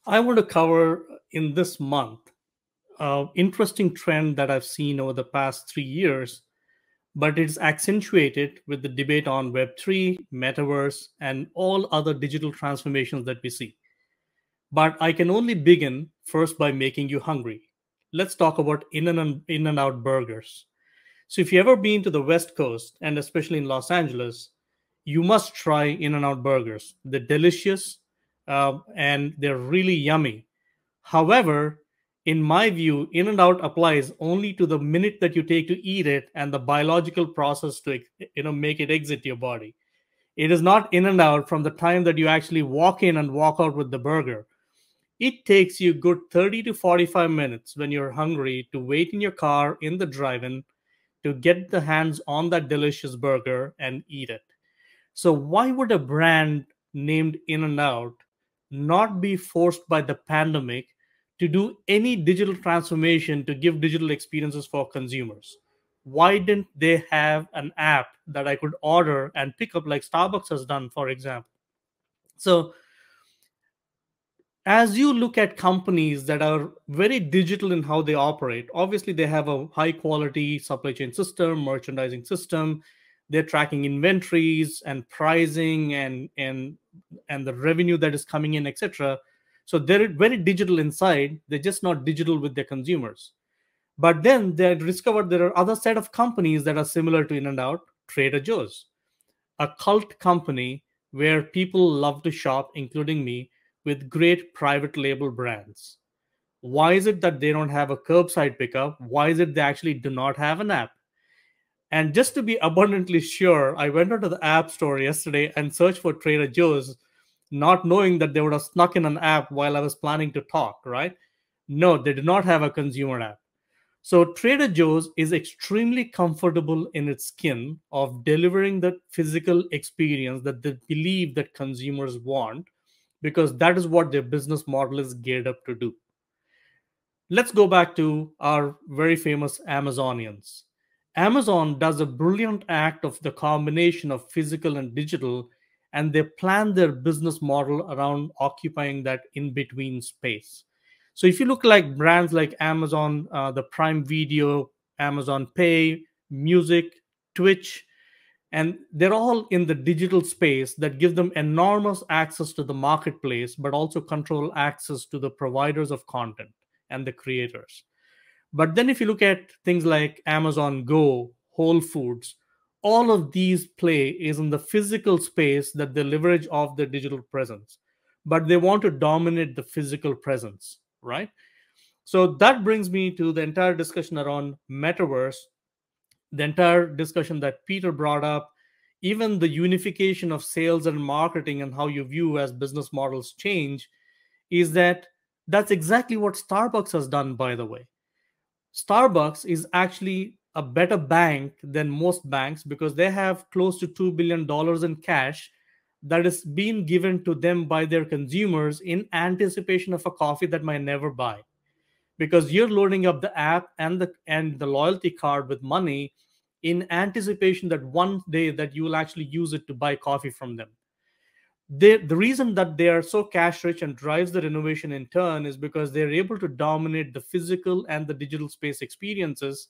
I want to cover in this month an interesting trend that I've seen over the past 3 years, but it's accentuated with the debate on Web3, metaverse, and all other digital transformations that we see. But I can only begin first by making you hungry. Let's talk about In-N-Out burgers. So if you've ever been to the West Coast, and especially in Los Angeles, you must try In-N-Out burgers. They're delicious and they're really yummy. However, in my view, In-N-Out applies only to the minute that you take to eat it and the biological process to make it exit your body. It is not In-N-Out from the time that you actually walk in and walk out with the burger. It takes you good 30 to 45 minutes when you're hungry to wait in your car in the drive-in to get the hands on that delicious burger and eat it. So why would a brand named In-N-Out not be forced by the pandemic to do any digital transformation to give digital experiences for consumers? Why didn't they have an app that I could order and pick up like Starbucks has done, for example? So as you look at companies that are very digital in how they operate, obviously they have a high quality supply chain system, merchandising system. They're tracking inventories and pricing and the revenue that is coming in, etc. So they're very digital inside. They're just not digital with their consumers. But then they discovered there are other set of companies that are similar to In-N-Out, Trader Joe's, a cult company where people love to shop, including me, with great private label brands. Why is it that they don't have a curbside pickup? Why is it they actually do not have an app? And just to be abundantly sure, I went onto the App Store yesterday and searched for Trader Joe's, not knowing that they would have snuck in an app while I was planning to talk, right? No, they did not have a consumer app. So Trader Joe's is extremely comfortable in its skin of delivering the physical experience that they believe that consumers want, because that is what their business model is geared up to do. Let's go back to our very famous Amazonians. Amazon does a brilliant act of the combination of physical and digital, and they plan their business model around occupying that in between space. So if you look like brands like Amazon, the Prime Video, Amazon Pay, Music, Twitch, and they're all in the digital space that give them enormous access to the marketplace, but also control access to the providers of content and the creators. But then if you look at things like Amazon Go, Whole Foods, all of these play is in the physical space that they leverage off their digital presence, but they want to dominate the physical presence, right? So that brings me to the entire discussion around metaverse, the entire discussion that Peter brought up, even the unification of sales and marketing and how you view as business models change, is that that's exactly what Starbucks has done, by the way. Starbucks is actually a better bank than most banks because they have close to $2 billion in cash that is being given to them by their consumers in anticipation of a coffee that might never buy, because you're loading up the app and the loyalty card with money in anticipation that one day that you will actually use it to buy coffee from them. The reason that they are so cash rich and drives the innovation in turn is because they're able to dominate the physical and the digital space experiences,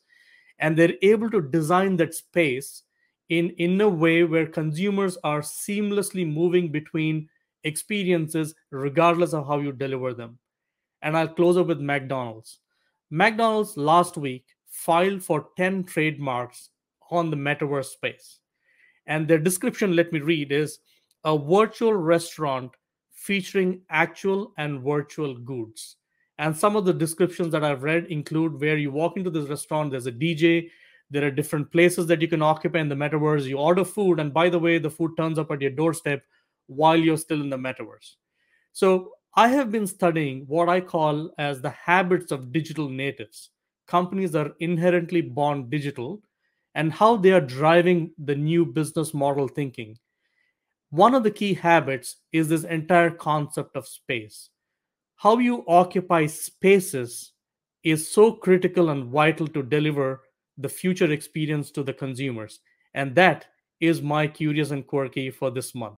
and they're able to design that space in a way where consumers are seamlessly moving between experiences regardless of how you deliver them. And I'll close up with McDonald's. McDonald's last week filed for 10 trademarks on the metaverse space. And their description, let me read, is a virtual restaurant featuring actual and virtual goods. And some of the descriptions that I've read include where you walk into this restaurant, there's a DJ, there are different places that you can occupy in the metaverse. You order food, and by the way, the food turns up at your doorstep while you're still in the metaverse. So I have been studying what I call as the habits of digital natives, companies that are inherently born digital, and how they are driving the new business model thinking. One of the key habits is this entire concept of space. How you occupy spaces is so critical and vital to deliver the future experience to the consumers. And that is my curious and quirky for this month.